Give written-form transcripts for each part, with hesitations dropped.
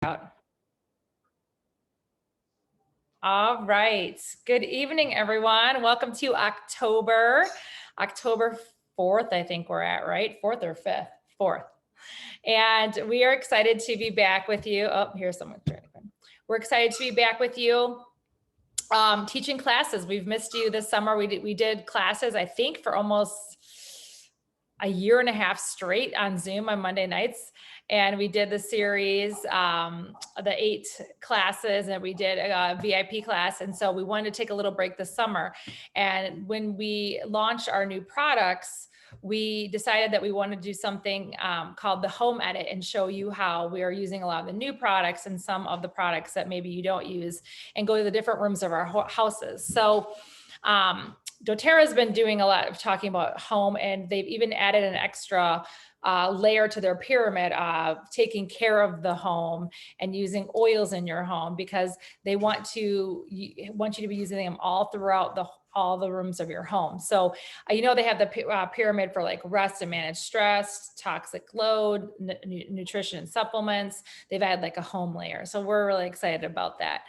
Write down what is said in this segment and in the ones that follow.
out. All right. Good evening, everyone. Welcome to October 4th, I think we're at, right? 4th or 5th? 4th. And we are excited to be back with you. Oh, here's someone trying to come. We're excited to be back with you teaching classes. We've missed you this summer. We did classes, I think, for almost a year and a half straight on Zoom on Monday nights. And we did the series, the 8 classes, and we did a VIP class. And so we wanted to take a little break this summer. And when we launched our new products, we decided that we wanted to do something called the home edit and show you how we are using a lot of the new products and some of the products that maybe you don't use, and go to the different rooms of our houses. So doTERRA has been doing a lot of talking about home, and they've even added an extra layer to their pyramid of taking care of the home and using oils in your home, because they want you to be using them all throughout all the rooms of your home. So, they have the pyramid for like rest and manage stress, toxic load, nutrition and supplements. They've added like a home layer. So we're really excited about that.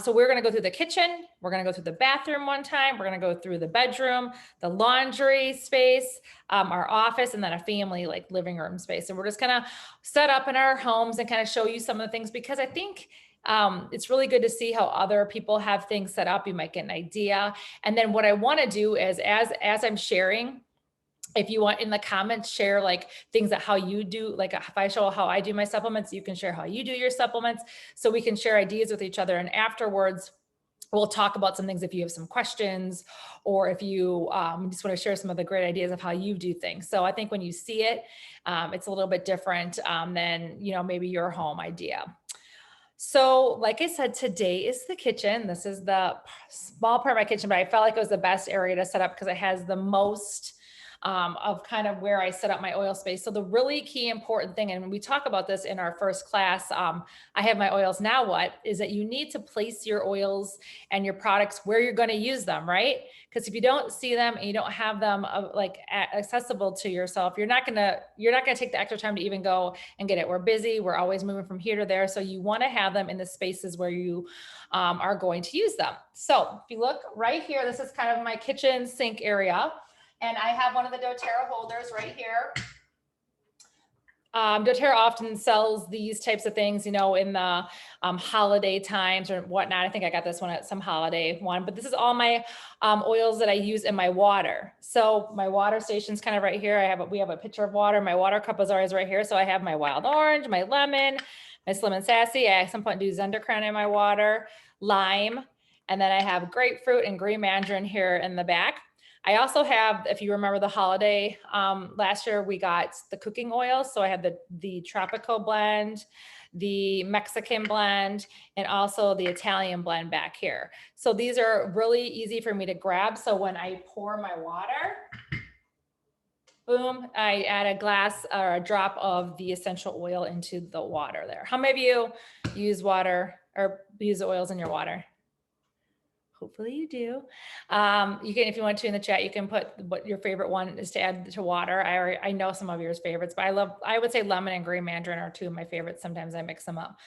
So we're going to go through the kitchen. We're going to go through the bathroom one time. We're going to go through the bedroom, the laundry space, our office, and then a family like living room space. And we're just going to set up in our homes and kind of show you some of the things, because I think it's really good to see how other people have things set up. You might get an idea. And then what I want to do is, as I'm sharing, if you want in the comments, share like things that how you do, like if I show how I do my supplements, you can share how you do your supplements, so we can share ideas with each other. And afterwards, we'll talk about some things if you have some questions, or if you just want to share some of the great ideas of how you do things. So I think when you see it, it's a little bit different than, maybe your home idea. So like I said, today is the kitchen. This is the small part of my kitchen, but I felt like it was the best area to set up because it has the most of kind of where I set up my oil space. So the really key important thing, and we talk about this in our first class, I have my oils now what, is that you need to place your oils and your products where you're going to use them, right? Because if you don't see them and you don't have them accessible to yourself, you're not gonna take the extra time to even go and get it. We're busy. We're always moving from here to there. So you want to have them in the spaces where you are going to use them. So if you look right here, this is kind of my kitchen sink area. And I have one of the doTERRA holders right here. doTERRA often sells these types of things, in the holiday times or whatnot. I think I got this one at some holiday one, but this is all my oils that I use in my water. So my water station's kind of right here. We have a pitcher of water. My water cup is always right here. So I have my wild orange, my lemon, my Slim and Sassy. I at some point do Zendercran in my water, lime, and then I have grapefruit and green mandarin here in the back. I also have, if you remember the holiday, last year we got the cooking oils. So I have the Tropico blend, the Mexican blend, and also the Italian blend back here. So these are really easy for me to grab. So when I pour my water, boom, I add a glass or a drop of the essential oil into the water there. How many of you use water or use oils in your water? Hopefully you do. You can, if you want to in the chat, you can put what your favorite one is to add to water. I know some of yours favorites, but I would say lemon and green mandarin are 2 of my favorites. Sometimes I mix them up.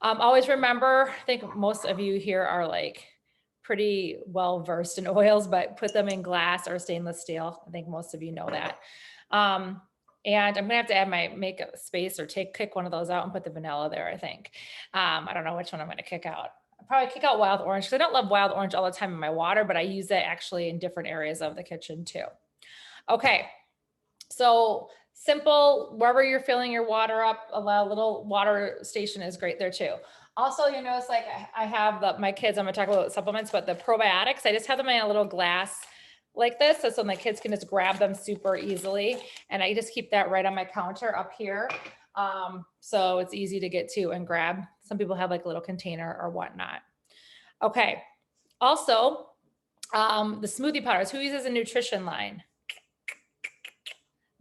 Always remember, I think most of you here are like pretty well versed in oils, but put them in glass or stainless steel. I think most of you know that. And I'm gonna have to make a space or kick one of those out and put the vanilla there, I think. I don't know which one I'm gonna kick out. I'll probably kick out wild orange because I don't love wild orange all the time in my water, but I use it actually in different areas of the kitchen too. Okay, so simple, wherever you're filling your water up, a little water station is great there too. Also, you notice like I have my kids, I'm gonna talk about supplements, but the probiotics, I just have them in a little glass like this. So my kids can just grab them super easily. And I just keep that right on my counter up here. So it's easy to get to and grab. Some people have like a little container or whatnot. Okay. Also, the smoothie powders. Who uses a nutrition line?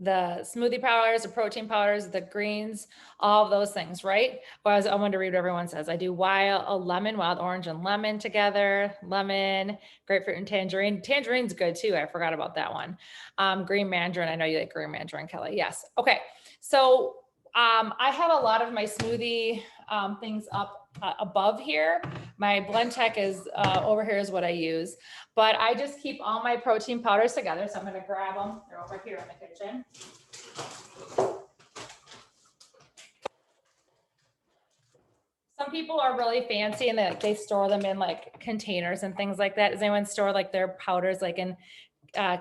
The smoothie powders, the protein powders, the greens, all of those things, right? Well, I want to read what everyone says. I do lemon, wild orange and lemon together. Lemon, grapefruit and tangerine. Tangerine's good too. I forgot about that one. Green mandarin. I know you like green mandarin, Kelly. Yes. Okay. So I have a lot of my smoothie things up above here. My Blend-Tec is over here is what I use, but I just keep all my protein powders together. So I'm going to grab them. They're over here in the kitchen. Some people are really fancy and they store them in like containers and things like that. Does anyone store like their powders like in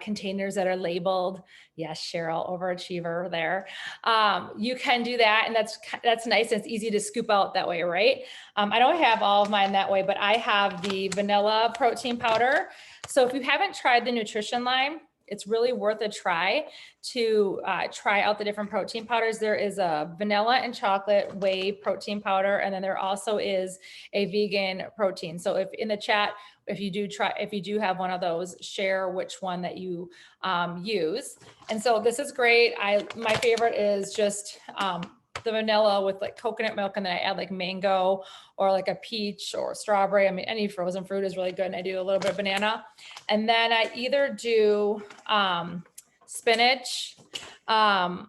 containers that are labeled? Yes, Cheryl, overachiever there. You can do that, and that's nice. And it's easy to scoop out that way, right? I don't have all of mine that way, but I have the vanilla protein powder. So if you haven't tried the nutrition line, it's really worth a try to try out the different protein powders. There is a vanilla and chocolate whey protein powder, and then there also is a vegan protein. So if in the chat, if you do have one of those, share which one that you use. And so this is great. My favorite is just the vanilla with like coconut milk, and then I add like mango or like a peach or strawberry. I mean, any frozen fruit is really good. And I do a little bit of banana. And then I either do spinach and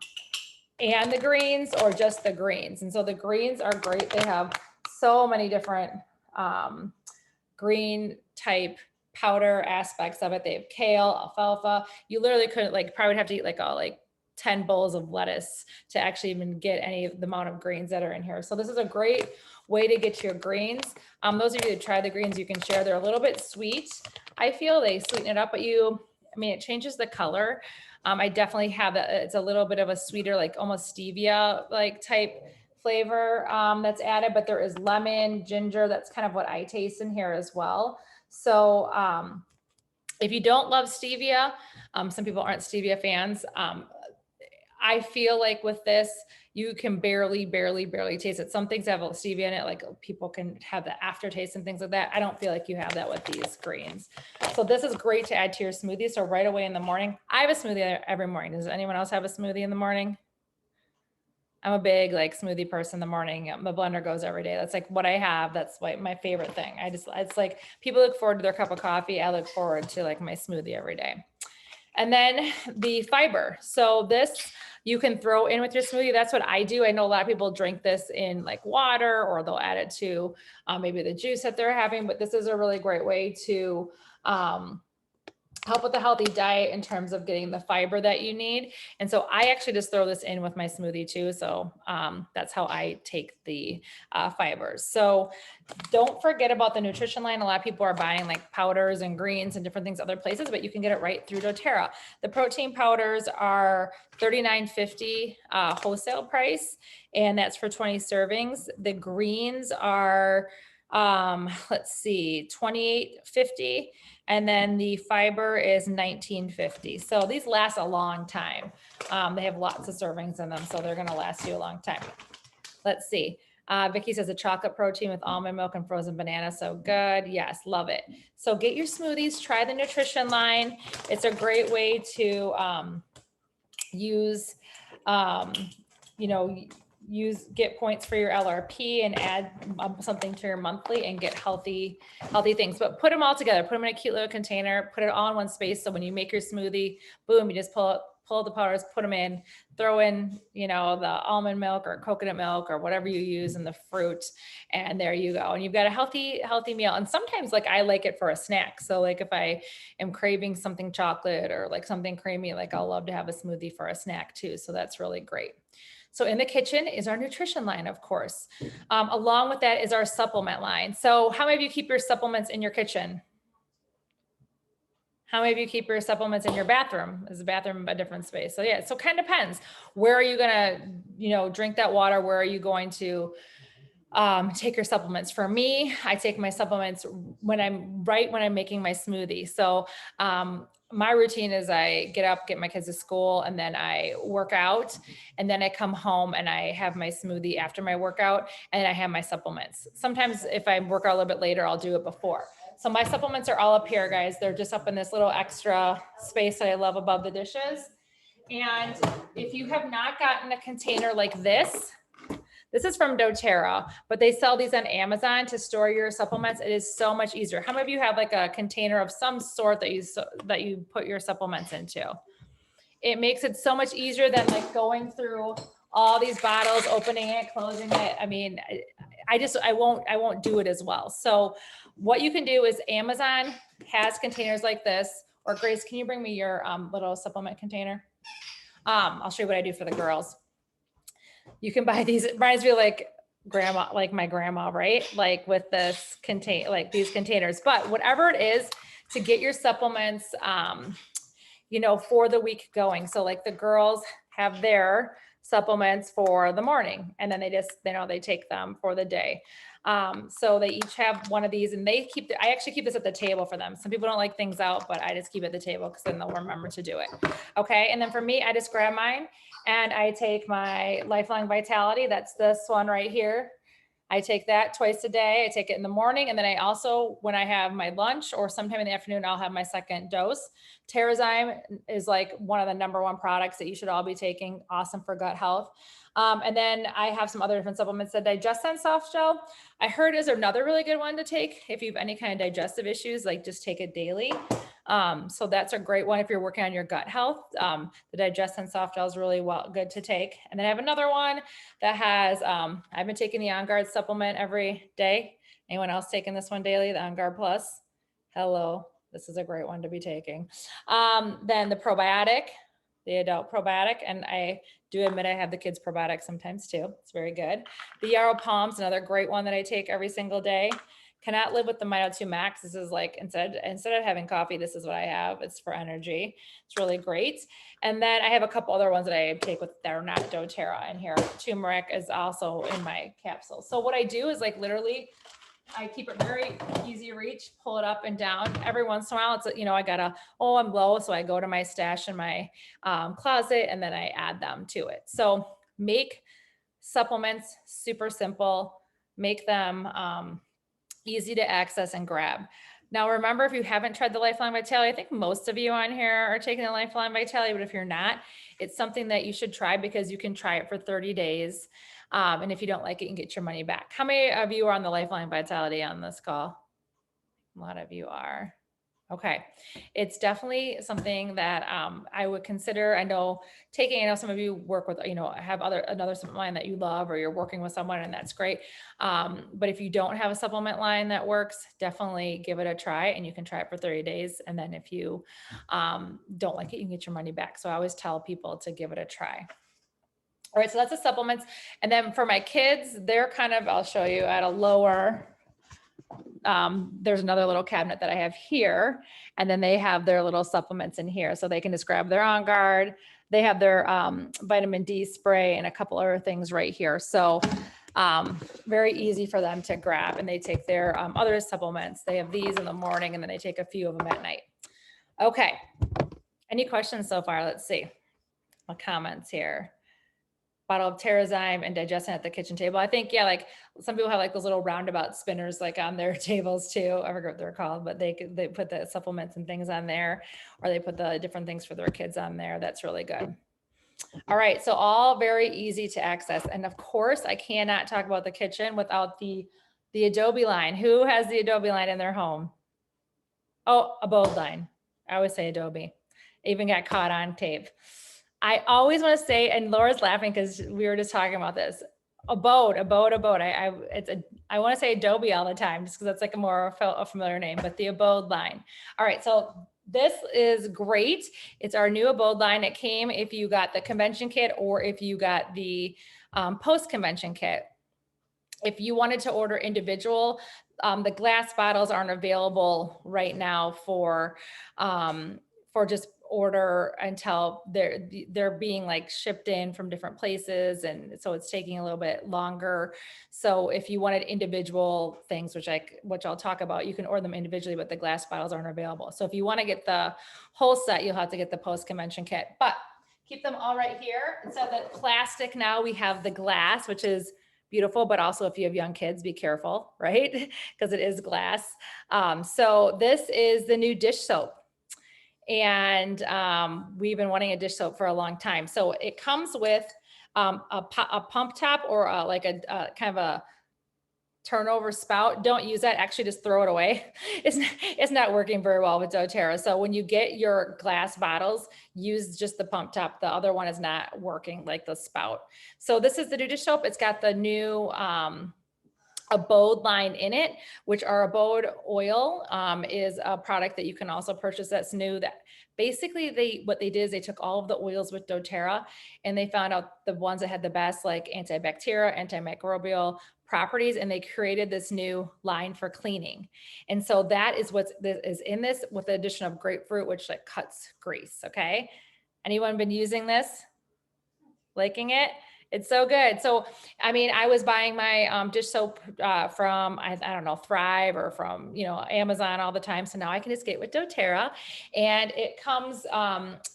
the greens, or just the greens. And so the greens are great. They have so many different green type powder aspects of it. They have kale, alfalfa. You literally couldn't probably have to eat like 10 bowls of lettuce to actually even get any of the amount of greens that are in here. So this is a great way to get your greens. Those of you that try the greens, you can share. They're a little bit sweet. I feel they sweeten it up, but it changes the color. I definitely have that. It's a little bit of a sweeter, like almost stevia like type flavor that's added, but there is lemon, ginger. That's kind of what I taste in here as well. So if you don't love stevia, some people aren't stevia fans. I feel like with this, you can barely taste it. Some things have stevia in it, like people can have the aftertaste and things like that. I don't feel like you have that with these greens. So this is great to add to your smoothie. So right away in the morning, I have a smoothie every morning. Does anyone else have a smoothie in the morning? I'm a big smoothie person in the morning. My blender goes every day. That's like what I have. That's like my favorite thing. It's like people look forward to their cup of coffee. I look forward to my smoothie every day. And then the fiber. So this you can throw in with your smoothie. That's what I do. I know a lot of people drink this in water, or they'll add it to maybe the juice that they're having, but this is a really great way to help with a healthy diet in terms of getting the fiber that you need. And so I actually just throw this in with my smoothie too. So that's how I take the fibers. So don't forget about the nutrition line. A lot of people are buying powders and greens and different things other places, but you can get it right through doTERRA. The protein powders are $39.50 wholesale price, and that's for 20 servings. The greens are $28.50. And then the fiber is $19.50. So these last a long time. They have lots of servings in them, so they're going to last you a long time. Let's see. Vicky says a chocolate protein with almond milk and frozen banana. So good. Yes, love it. So get your smoothies. Try the nutrition line. It's a great way to get points for your LRP and add something to your monthly and get healthy things. But put them all together, put them in a cute little container, put it all in one space. So when you make your smoothie, boom, you just pull the powders, put them in, throw in, the almond milk or coconut milk or whatever you use in the fruit. And there you go. And you've got a healthy meal. And sometimes I like it for a snack. So if I am craving something chocolate or something creamy, I'll love to have a smoothie for a snack too. So that's really great. So in the kitchen is our nutrition line, of course. Along with that is our supplement line. So how many of you keep your supplements in your kitchen? How many of you keep your supplements in your bathroom? Is the bathroom a different space? So yeah, so it kind of depends. Where are you gonna, drink that water? Where are you going to take your supplements? For me, I take my supplements when I'm making my smoothie. So my routine is I get up, get my kids to school, and then I work out, and then I come home and I have my smoothie after my workout, and I have my supplements. Sometimes if I work out a little bit later, I'll do it before. So my supplements are all up here, guys. They're just up in this little extra space that I love above the dishes. And if you have not gotten a container like this is from doTERRA, but they sell these on Amazon to store your supplements. It is so much easier. How many of you have a container of some sort that you put your supplements into? It makes it so much easier than going through all these bottles, opening it, closing it. I mean, I won't do it as well. So what you can do is Amazon has containers like this, or Grace, can you bring me your little supplement container? I'll show you what I do for the girls. You can buy these. It reminds me of like grandma, like my grandma, right? Like with this like these containers, but whatever it is to get your supplements, for the week going. So like the girls have their supplements for the morning, and then they take them for the day. So they each have one of these, and I actually keep this at the table for them. Some people don't like things out, but I just keep it at the table because then they'll remember to do it. Okay. And then for me, I just grab mine and I take my Lifeline Vitality. That's this one right here. I take that twice a day. I take it in the morning. And then I also, when I have my lunch or sometime in the afternoon, I'll have my second dose. Terrazyme is like one of the #1 products that you should all be taking. Awesome for gut health. And then I have some other different supplements. The DigestZen Soft Gel, I heard, is another really good one to take if you have any kind of digestive issues, like just take it daily. So that's a great one if you're working on your gut health. The DigestZen Soft Gel is really good to take. And then I have another one that has, I've been taking the On Guard supplement every day. Anyone else taking this one daily, the On Guard Plus? Hello, this is a great one to be taking. Then the probiotic, the adult probiotic, and I do admit I have the kids probiotic sometimes too. It's very good. The Yarrow Palms, another great one that I take every single day. Cannot live with the Mito 2 Max. This is like, instead of having coffee, this is what I have. It's for energy. It's really great. And then I have a couple other ones that I take that are not doTERRA in here. Turmeric is also in my capsule. So what I do is like literally, I keep it very easy reach, pull it up and down. Every once in a while, it's, I'm low. So I go to my stash in my closet and then I add them to it. So make supplements super simple, make them easy to access and grab. Now, remember, if you haven't tried the Lifeline Vitality, I think most of you on here are taking the Lifeline Vitality, but if you're not, it's something that you should try because you can try it for 30 days. And if you don't like it, you can get your money back. How many of you are on the Lifeline Vitality on this call? A lot of you are. Okay. It's definitely something that I would consider. I know some of you work with, have another supplement line that you love, or you're working with someone and that's great. But if you don't have a supplement line that works, definitely give it a try, and you can try it for 30 days. And then if you don't like it, you can get your money back. So I always tell people to give it a try. All right, so that's the supplements. And then for my kids, they're kind of, I'll show you at a lower, there's another little cabinet that I have here, and then they have their little supplements in here. So they can just grab their On Guard. They have their vitamin D spray and a couple other things right here. So very easy for them to grab, and they take their other supplements. They have these in the morning, and then they take a few of them at night. Okay. Any questions so far? Let's see. My comments here. Bottle of Terrazyme and DigestZen at the kitchen table. I think, yeah, like some people have like those little roundabout spinners like on their tables too. I forget what they're called, but they put the supplements and things on there, or they put the different things for their kids on there. That's really good. All right, so all very easy to access. And of course, I cannot talk about the kitchen without the Adobe line. Who has the Adobe line in their home? Oh, Abode line. I always say Adobe. Even got caught on tape. I always want to say, and Laura's laughing because we were just talking about this. Abode. I want to say Adobe all the time just because that's like a familiar name, but the Abode line. All right, so this is great. It's our new Abode line. It came if you got the convention kit or if you got the post-convention kit. If you wanted to order individual, the glass bottles aren't available right now for just order until they're being like shipped in from different places, and so it's taking a little bit longer. So if you wanted individual things, which I'll talk about, you can order them individually, but the glass bottles aren't available. So if you want to get the whole set, you'll have to get the post-convention kit, but keep them all right here. Instead of the plastic, now we have the glass, which is beautiful, but also if you have young kids, be careful, right? Because it is glass. So this is the new dish soap. And we've been wanting a dish soap for a long time. So it comes with a pump top, or like a kind of turnover spout, don't use that. Actually, just throw it away. It's not working very well with doTERRA. So when you get your glass bottles, use just the pump top. The other one is not working, like the spout. So this is the new dish soap. It's got the new Abode line in it, which our Abode oil is a product that you can also purchase that's new. That basically what they did is they took all of the oils with doTERRA and they found out the ones that had the best like antibacterial, antimicrobial properties, and they created this new line for cleaning. And so that is what is in this, with the addition of grapefruit, which like cuts grease. Okay, anyone been using this? Liking it? It's so good. So, I mean, I was buying my dish soap from, I don't know, Thrive or from, Amazon all the time. So now I can just get with doTERRA, and it comes,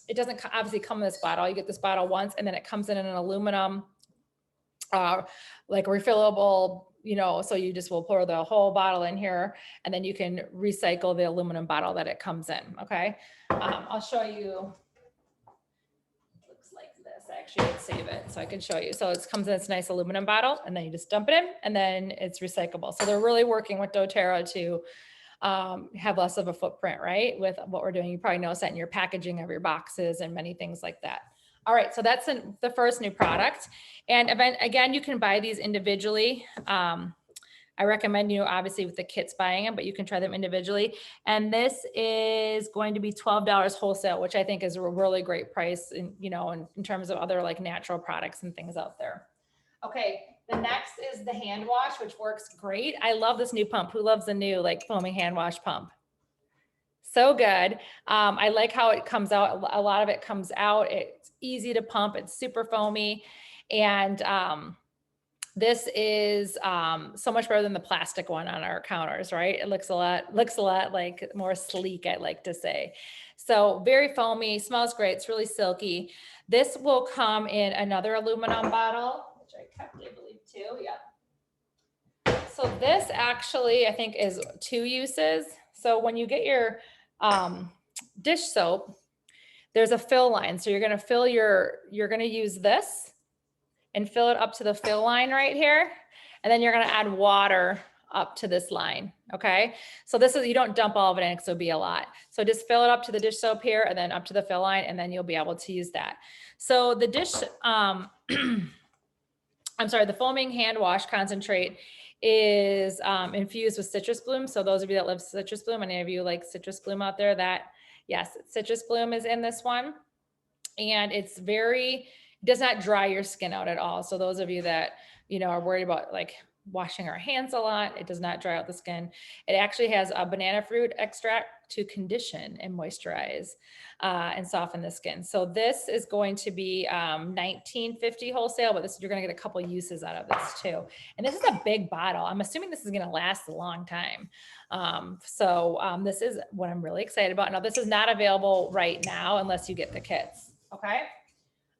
it doesn't obviously come in this bottle. You get this bottle once, and then it comes in an aluminum, like refillable, so you just will pour the whole bottle in here, and then you can recycle the aluminum bottle that it comes in. Okay. I'll show you. Actually, let's save it so I can show you. So it comes in this nice aluminum bottle, and then you just dump it in, and then it's recyclable. So they're really working with doTERRA to have less of a footprint, right? With what we're doing, you probably notice that in your packaging of your boxes and many things like that. All right, so that's the first new product. And again, you can buy these individually. I recommend, obviously with the kits buying them, but you can try them individually. And this is going to be $12 wholesale, which I think is a really great price in terms of other like natural products and things out there. Okay, the next is the hand wash, which works great. I love this new pump. Who loves the new like foaming hand wash pump? So good. I like how it comes out. A lot of it comes out. It's easy to pump. It's super foamy. And this is so much better than the plastic one on our counters, right? It looks a lot like more sleek, I like to say. So very foamy, smells great. It's really silky. This will come in another aluminum bottle, which I kept, I believe, too. Yeah. So this actually, I think, is 2 uses. So when you get your dish soap, there's a fill line. So you're going to use this and fill it up to the fill line right here. And then you're going to add water up to this line. Okay. So this is, you don't dump all of it in because it'll be a lot. So just fill it up to the dish soap here and then up to the fill line, and then you'll be able to use that. So the dish, I'm sorry, the foaming hand wash concentrate is infused with citrus bloom. So those of you that love citrus bloom, any of you like citrus bloom out there, yes, citrus bloom is in this one. And it's does not dry your skin out at all. So those of you that, are worried about like washing our hands a lot, it does not dry out the skin. It actually has a banana fruit extract to condition and moisturize and soften the skin. So this is going to be $19.50 wholesale, but you're going to get a couple uses out of this too. And this is a big bottle. I'm assuming this is going to last a long time. This is what I'm really excited about. Now, this is not available right now unless you get the kits. Okay.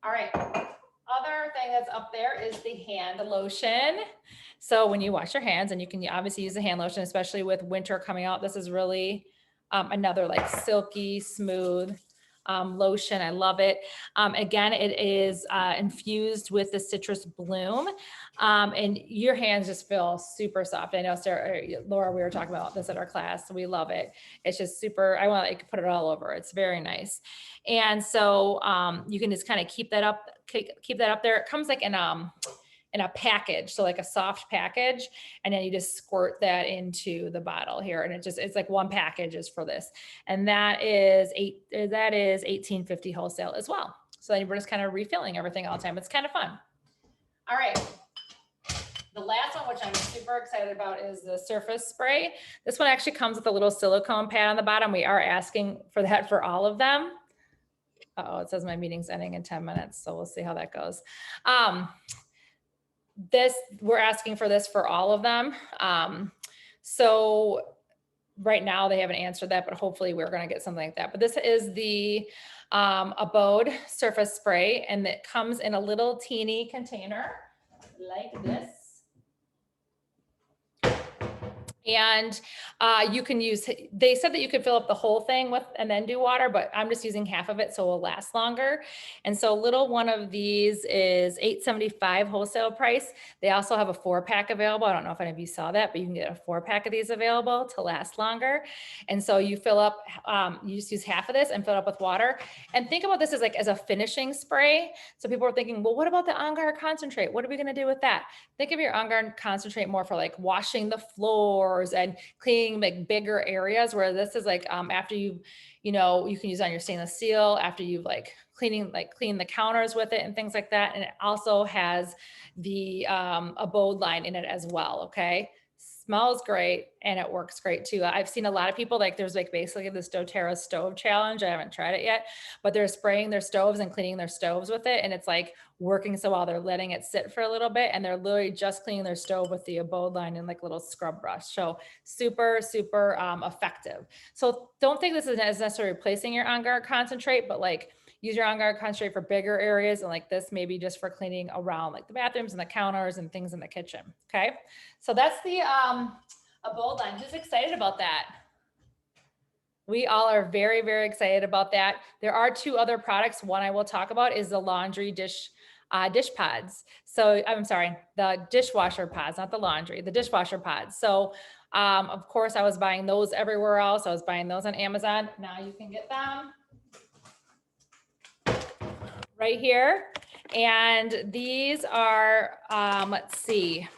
All right. Other thing that's up there is the hand lotion. So when you wash your hands, and you can obviously use the hand lotion, especially with winter coming out, this is really another like silky smooth lotion. I love it. Again, it is infused with the citrus bloom, and your hands just feel super soft. I know Laura, we were talking about this at our class. So we love it. It's just super, I want to put it all over. It's very nice. And so you can just kind of keep that up there. It comes like in a package, so like a soft package, and then you just squirt that into the bottle here, and it's like one package is for this, and that is $18.50 wholesale as well. So then we're just kind of refilling everything all the time. It's kind of fun. All right. The last one, which I'm super excited about, is the surface spray. This one actually comes with a little silicone pad on the bottom. We are asking for that for all of them. It says my meeting's ending in 10 minutes, so we'll see how that goes. We're asking for this for all of them. So right now they haven't answered that, but hopefully we're going to get something like that. But this is the Abode surface spray, and it comes in a little teeny container like this. And you can use, they said that you could fill up the whole thing with and then do water, but I'm just using half of it so it will last longer. And so a little one of these is $8.75 wholesale price. They also have a 4-pack available. I don't know if any of you saw that, but you can get a 4-pack of these available to last longer. And so you fill up, you just use half of this and fill it up with water. And think about this as like as a finishing spray. So people are thinking, well, what about the On Guard concentrate? What are we going to do with that? Think of your On Guard concentrate more for like washing the floors and cleaning like bigger areas, where this is like after you know, you can use on your stainless steel after you've like clean the counters with it and things like that. And it also has the abode line in it as well. Okay. Smells great and it works great too. I've seen a lot of people, like there's like basically this doTERRA stove challenge. I haven't tried it yet, but they're spraying their stoves and cleaning their stoves with it. And it's like working so well. They're letting it sit for a little bit and they're literally just cleaning their stove with the abode line and like little scrub brush. So super, super effective. So don't think this is necessarily replacing your On Guard concentrate, but like use your On Guard concentrate for bigger areas, and like this maybe just for cleaning around like the bathrooms and the counters and things in the kitchen. Okay. So that's the abode line. Just excited about that. We all are very, very excited about that. There are 2 other products. One I will talk about is the laundry dish pods. So I'm sorry, the dishwasher pods, not the laundry, the dishwasher pods. So of course I was buying those everywhere else. I was buying those on Amazon. Now you can get them right here. And these are, let's see,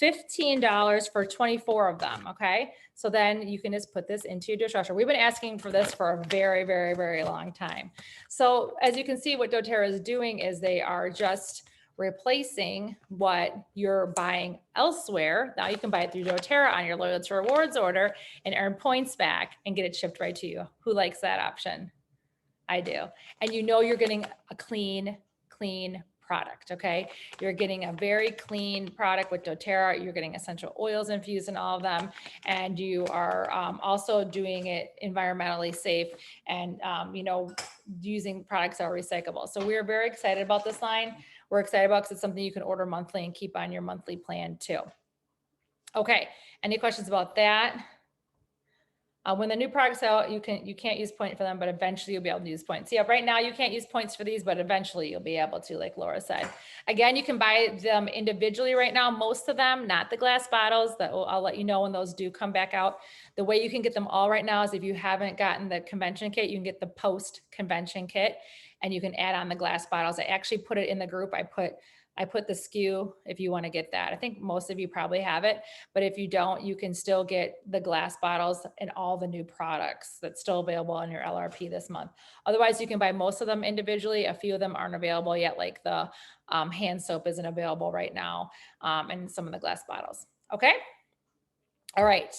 $15 for 24 of them. Okay. So then you can just put this into your dishwasher. We've been asking for this for a very, very, very long time. So as you can see, what doTERRA is doing is they are just replacing what you're buying elsewhere. Now you can buy it through doTERRA on your Loyalty Rewards order and earn points back and get it shipped right to you. Who likes that option? I do. And you know you're getting a clean product, okay? You're getting a very clean product with doTERRA. You're getting essential oils infused in all of them. And you are also doing it environmentally safe and, you know, using products that are recyclable. So we're very excited about this line. We're excited about because it's something you can order monthly and keep on your monthly plan too. Okay, any questions about that? When the new product's out, you can't use point for them, but eventually you'll be able to use points. Yeah, right now you can't use points for these, but eventually you'll be able to, like Laura said. Again, you can buy them individually right now. Most of them, not the glass bottles. I'll let you know when those do come back out. The way you can get them all right now is if you haven't gotten the convention kit, you can get the post convention kit and you can add on the glass bottles. I actually put it in the group. I put the SKU if you want to get that. I think most of you probably have it, but if you don't, you can still get the glass bottles and all the new products that's still available on your LRP this month. Otherwise, you can buy most of them individually. A few of them aren't available yet, like the hand soap isn't available right now, and some of the glass bottles. Okay. All right.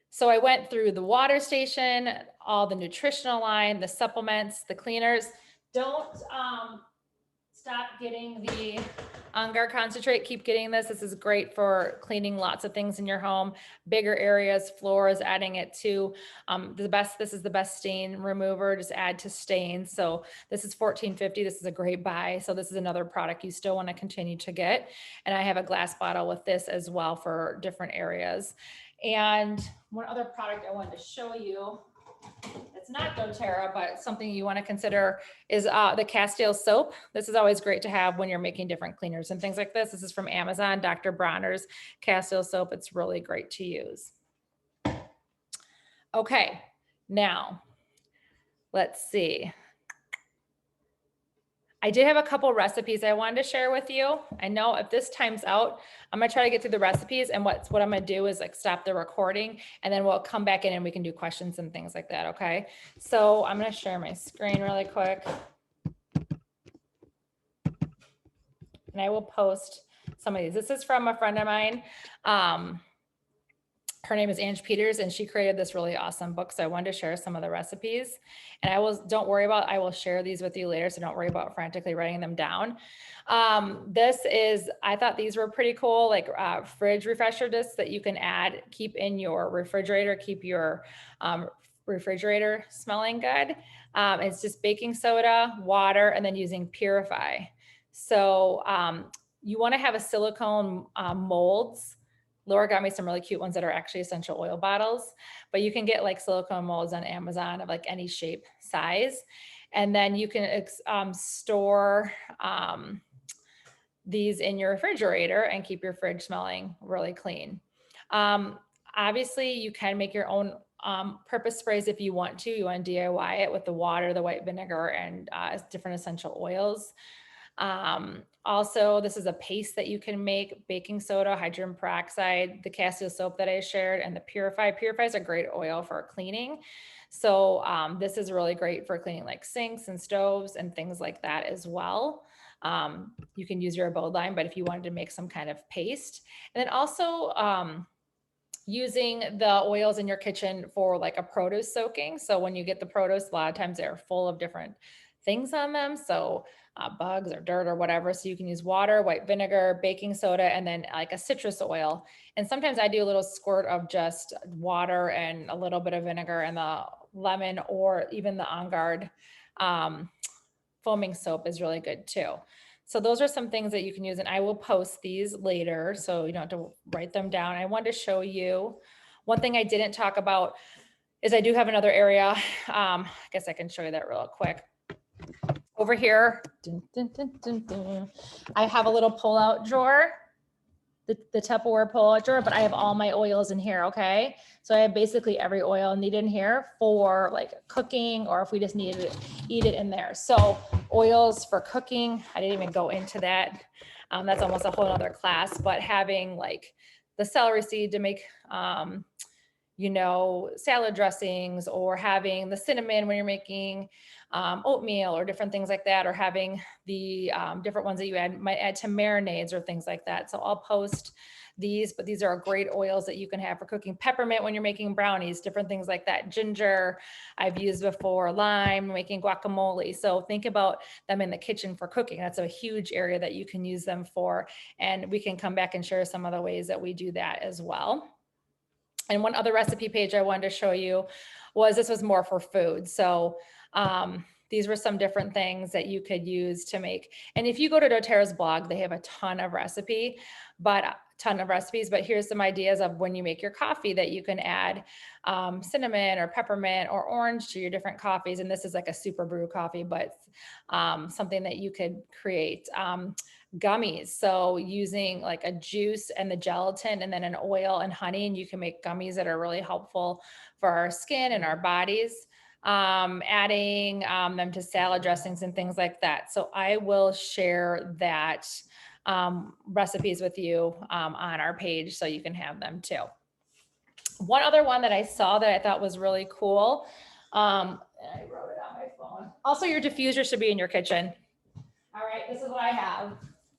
So I went through the water station, all the nutritional line, the supplements, the cleaners. Don't stop getting the On Guard concentrate. Keep getting this. This is great for cleaning lots of things in your home, bigger areas, floors, adding it to this is the best stain remover. Just add to stains. So this is $14.50. This is a great buy. So this is another product you still want to continue to get. And I have a glass bottle with this as well for different areas. And one other product I wanted to show you, it's not doTERRA, but something you want to consider is the Castile soap. This is always great to have when you're making different cleaners and things like this. This is from Amazon, Dr. Bronner's Castile soap. It's really great to use. Okay, now let's see. I did have a couple recipes I wanted to share with you. I know if this time's out, I'm gonna try to get through the recipes, and what I'm gonna do is like stop the recording and then we'll come back in and we can do questions and things like that, okay? So I'm gonna share my screen really quick. And I will post some of these. This is from a friend of mine. Her name is Ange Peters, and she created this really awesome book. So I wanted to share some of the recipes, and I will share these with you later. So don't worry about frantically writing them down. I thought these were pretty cool, like fridge refresher discs that you can keep in your refrigerator, keep your refrigerator smelling good. It's just baking soda, water, and then using Purify. So you want to have a silicone molds Laura got me some really cute ones that are actually essential oil bottles, but you can get like silicone molds on Amazon of like any shape, size. And then you can store these in your refrigerator and keep your fridge smelling really clean. Um, Obviously, you can make your own purpose sprays if you want to. You want to DIY it with the water, the white vinegar, and different essential oils. Also, this is a paste that you can make: baking soda, hydrogen peroxide, the Castile soap that I shared, and the Purify. Purify is a great oil for cleaning. So this is really great for cleaning like sinks and stoves and things like that as well. You can use your abode line, but if you wanted to make some kind of paste. And then also using the oils in your kitchen for like a produce soaking. So when you get the produce, a lot of times they're full of different things on them. So bugs or dirt or whatever. So you can use water, white vinegar, baking soda, and then like a citrus oil. And sometimes I do a little squirt of just water and a little bit of vinegar and the lemon, or even the On Guard foaming soap is really good too. So those are some things that you can use, and I will post these later so you don't have to write them down. I wanted to show you one thing I didn't talk about is I do have another area. I guess I can show you that real quick. Over here, dun, dun, dun, dun, dun, I have a little pull-out drawer, the Tupperware pull-out drawer, but I have all my oils in here, okay? So I have basically every oil needed in here for like cooking, or if we just needed to eat it in there. So oils for cooking, I didn't even go into that. That's almost a whole other class, but having like the celery seed to make, salad dressings, or having the cinnamon when you're making oatmeal or different things like that, or having the different ones that you might add to marinades or things like that. So I'll post these, but these are great oils that you can have for cooking. Peppermint when you're making brownies, different things like that. Ginger, I've used before. Lime, making guacamole. So think about them in the kitchen for cooking. That's a huge area that you can use them for. And we can come back and share some of the ways that we do that as well. And one other recipe page I wanted to show you this was more for food. So these were some different things that you could use to make. And if you go to doTERRA's blog, they have a ton of recipes, but here's some ideas of when you make your coffee that you can add cinnamon or peppermint or orange to your different coffees. And this is like a super brew coffee, but something that you could create. Gummies. So using like a juice and the gelatin and then an oil and honey, and you can make gummies that are really helpful for our skin and our bodies. Adding them to salad dressings and things like that. So I will share that recipes with you on our page so you can have them too. One other one that I saw that I thought was really cool, and I wrote it on my phone. Also, your diffuser should be in your kitchen. All right, this is what I have.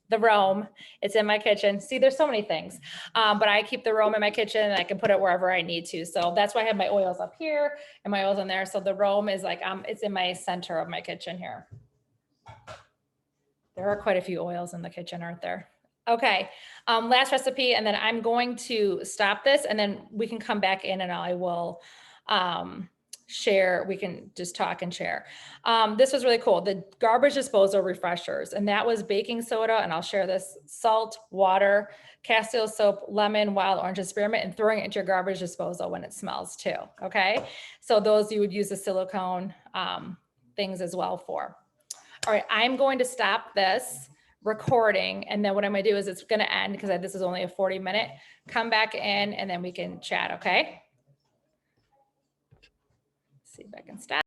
The Rome, it's in my kitchen. See, there's so many things, but I keep the Rome in my kitchen and I can put it wherever I need to. So that's why I have my oils up here and my oils in there. So the Rome is like, it's in my center of my kitchen here. There are quite a few oils in the kitchen, aren't there? Okay, last recipe, and then I'm going to stop this and then we can come back in and I will share, we can just talk and share. This was really cool. The garbage disposal refreshers, and that was baking soda, and I'll share this: salt, water, Castile soap, lemon, wild orange, and spearmint, and throwing it into your garbage disposal when it smells too. Okay, so those you would use the silicone things as well for. All right, I'm going to stop this recording, and then what I'm going to do is it's going to end because this is only a 40-minute. Come back in, and then we can chat. Okay. See if I can stop.